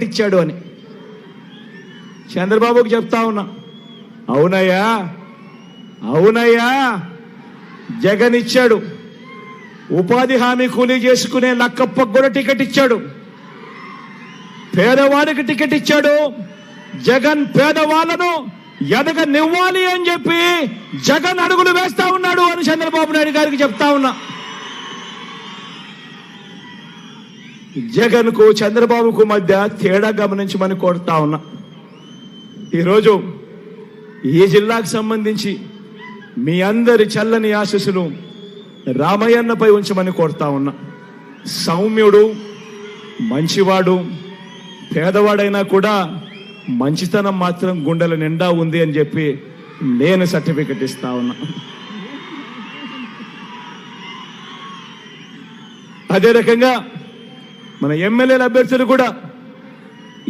ఇచ్చాడు అని చంద్రబాబుకి చెప్తా ఉన్నా. అవునయ్యా అవునయ్యా, జగన్ ఇచ్చాడు. ఉపాధి హామీ కూలీ చేసుకునే లక్కప్పకు కూడా టికెట్ ఇచ్చాడు. పేదవాడికి టికెట్ ఇచ్చాడు. జగన్ పేదవాళ్ళను ఎదగనివ్వాలి అని చెప్పి జగన్ అడుగులు వేస్తా ఉన్నాడు అని చంద్రబాబు నాయుడు గారికి చెప్తా ఉన్నా. జగన్ కు చంద్రబాబుకు మధ్య తేడా గమనించమని కోరుతా ఉన్నా. ఈరోజు ఈ జిల్లాకు సంబంధించి మీ అందరి చల్లని ఆశీస్సులు రామయ్యన్నపై ఉంచమని కోరుతా ఉన్నా. సౌమ్యుడు, మంచివాడు, పేదవాడైనా కూడా మంచితనం మాత్రం గుండెల నిండా ఉంది అని చెప్పి నేను సర్టిఫికెట్ ఇస్తా ఉన్నా. అదే రకంగా మన ఎమ్మెల్యేల అభ్యర్థులు కూడా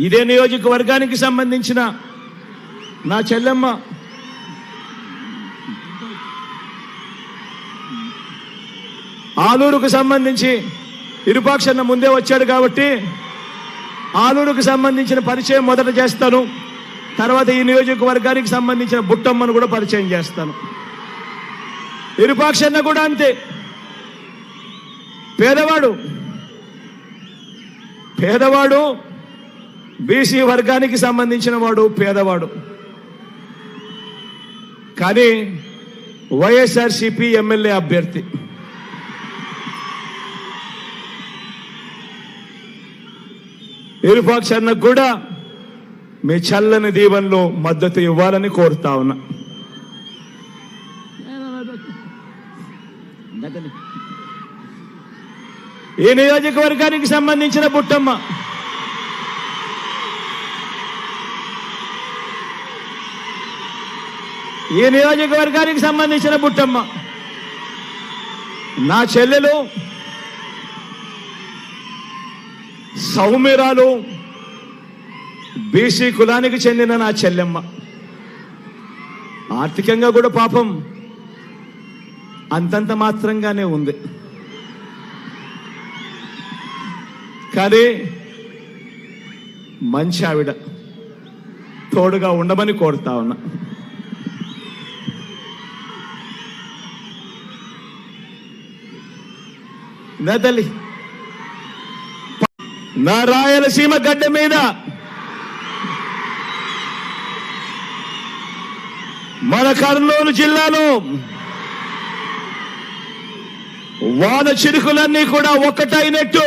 ఇదే నియోజకవర్గానికి సంబంధించిన నా చెల్లెమ్మ ఆలూరుకు సంబంధించి ఇరుపాక్షన్న ముందే వచ్చాడు కాబట్టి ఆలూరుకు సంబంధించిన పరిచయం మొదట చేస్తాను. తర్వాత ఈ నియోజకవర్గానికి సంబంధించిన బుట్టమ్మను కూడా పరిచయం చేస్తాను. ఇరుపాక్షన్న కూడా అంతే, పేదవాడు, బీసీ వర్గానికి సంబంధించిన వాడు, పేదవాడు. కానీ వైఎస్ఆర్సీపీ ఎమ్మెల్యే అభ్యర్థి. ఇరుపాక్షన్నకు కూడా మీ చల్లని దీవెనలో మద్దతు ఇవ్వాలని కోరుతా ఉన్నా. ఈ నియోజకవర్గానికి సంబంధించిన బుట్టమ్మ నా చెల్లెలు, సౌమ్యరాలు, బీసీ కులానికి చెందిన నా చెల్లెమ్మ. ఆర్థికంగా కూడా పాపం అంతంత మాత్రంగానే ఉంది. కానీ మంచి ఆవిడ, తోడుగా ఉండమని కోరుతా ఉన్నా. నా తల్లి, నా రాయలసీమ గడ్డ మీద మన కర్నూలు జిల్లాలో వాన చిరుకులన్నీ కూడా ఒక్కటైనట్టు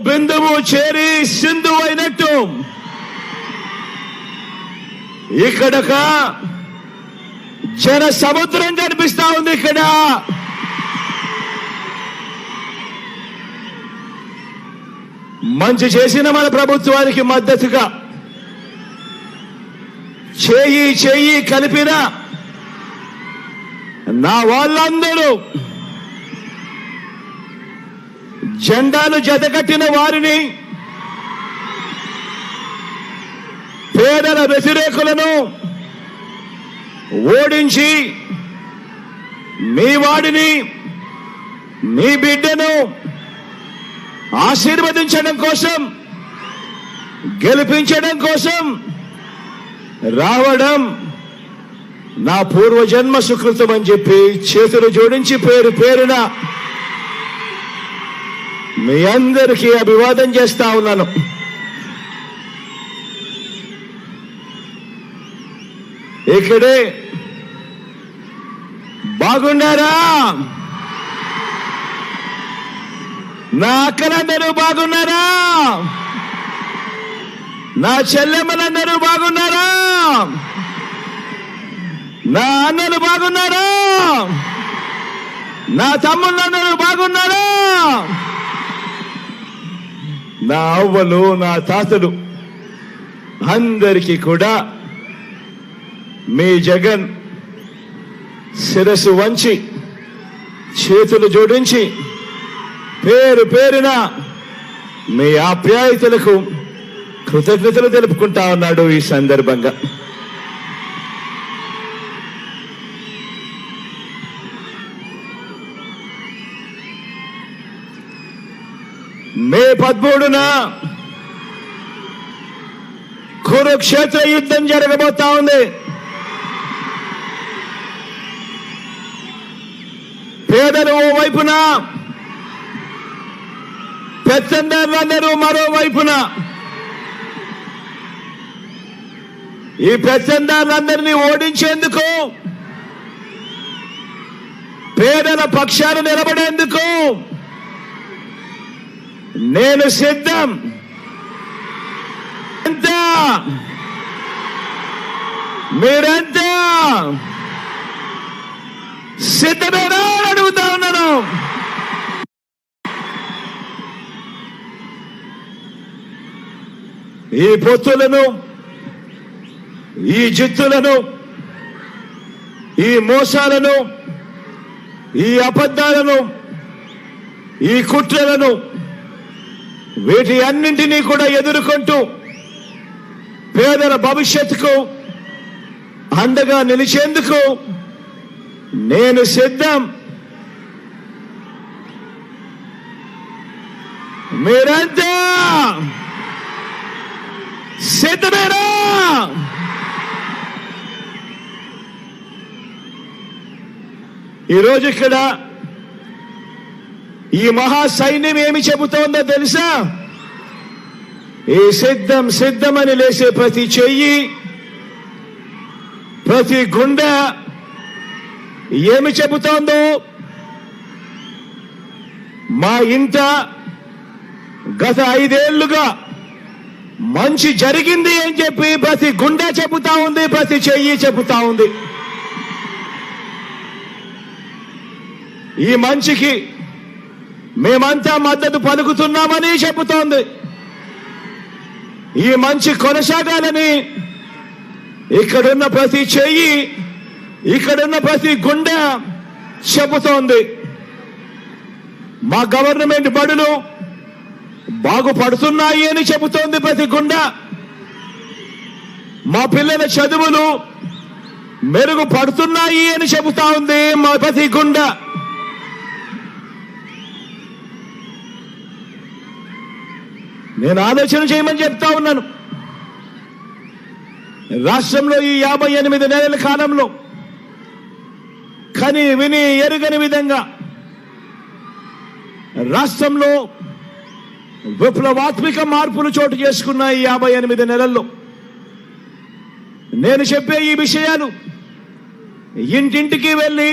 బిందువు చేరి సింధువు అయినట్టు ఇక్కడక జన సముద్రం కనిపిస్తా ఉంది. ఇక్కడ మంచి చేసిన మన ప్రభుత్వానికి మద్దతుగా చేయి కలిపిన నా వాళ్ళందరూ, జెండాలు జతకట్టిన వారిని, పేదల వ్యతిరేకులను ఓడించి మీ వాడిని, మీ బిడ్డను ఆశీర్వదించడం కోసం, గెలిపించడం కోసం రావడం నా పూర్వజన్మ సుకృతం అని చెప్పి చేతులు జోడించి పేరున మీ అందరికీ అభివాదం చేస్తా ఉన్నాను. ఇక్కడే బాగున్నారా? నా అక్కలందరూ బాగున్నారా? నా చెల్లెమ్మలందరూ బాగున్నారా? నా అన్నలు బాగున్నారా? నా తమ్ముళ్ళందరూ బాగున్నారా? నా అవ్వలు, నా తాతలు అందరికీ కూడా మీ జగన్ శిరస్సు వంచి చేతులు జోడించి పేరున మీ ఆప్యాయతలకు కృతజ్ఞతలు తెలుపుకుంటా ఉన్నాడు. ఈ సందర్భంగా మే 13న కురుక్షేత్ర యుద్ధం జరగబోతా ఉంది. పేదలు ఓ వైపున, పెత్తందారులందరూ మరో వైపున. ఈ పెత్తందారులందరినీ ఓడించేందుకు, పేదల పక్షాన నిలబడేందుకు నేను సిద్ధం. ఎంత మీరెంత సిద్ధమేనా అడుగుతా ఉన్నాను. ఈ పొత్తులను, ఈ జిత్తులను, ఈ మోసాలను, ఈ అబద్ధాలను, ఈ కుట్రలను, వీటి అన్నింటినీ కూడా ఎదుర్కొంటూ పేదల భవిష్యత్తుకు అండగా నిలిచేందుకు నేను సిద్ధం. మీరంతా సిద్ధమేనా? ఈరోజు ఇక్కడ ఈ మహా సైన్యం ఏమి చెబుతోందో తెలుసా? ఈ సిద్ధం సిద్ధమని లేసే ప్రతి చెయ్యి, ప్రతి గుండె ఏమి చెబుతోందో, మా ఇంట గత 5 ఏళ్లుగా మంచి జరిగింది అని చెప్పి ప్రతి గుండె చెబుతా ఉంది, ప్రతి చెయ్యి చెబుతా ఉంది. ఈ మంచికి మేమంతా మద్దతు పలుకుతున్నామని చెబుతోంది. ఈ మంచి కొనసాగాలని ఇక్కడున్న ప్రతి చెయ్యి, ఇక్కడున్న ప్రతి గుండె చెబుతోంది. మా గవర్నమెంట్ బడులు బాగుపడుతున్నాయి అని చెబుతోంది ప్రతి గుండె. మా పిల్లల చదువులు మెరుగుపడుతున్నాయి అని చెబుతా ఉంది మా ప్రతి గుండె. నేను ఆలోచన చేయమని చెప్తా ఉన్నాను. రాష్ట్రంలో ఈ 58 నెలల కాలంలో కని విని ఎరుగని విధంగా రాష్ట్రంలో విప్లవాత్మక మార్పులు చోటు చేసుకున్న ఈ 58 నెలల్లో నేను చెప్పే ఈ విషయాలు ఇంటింటికి వెళ్ళి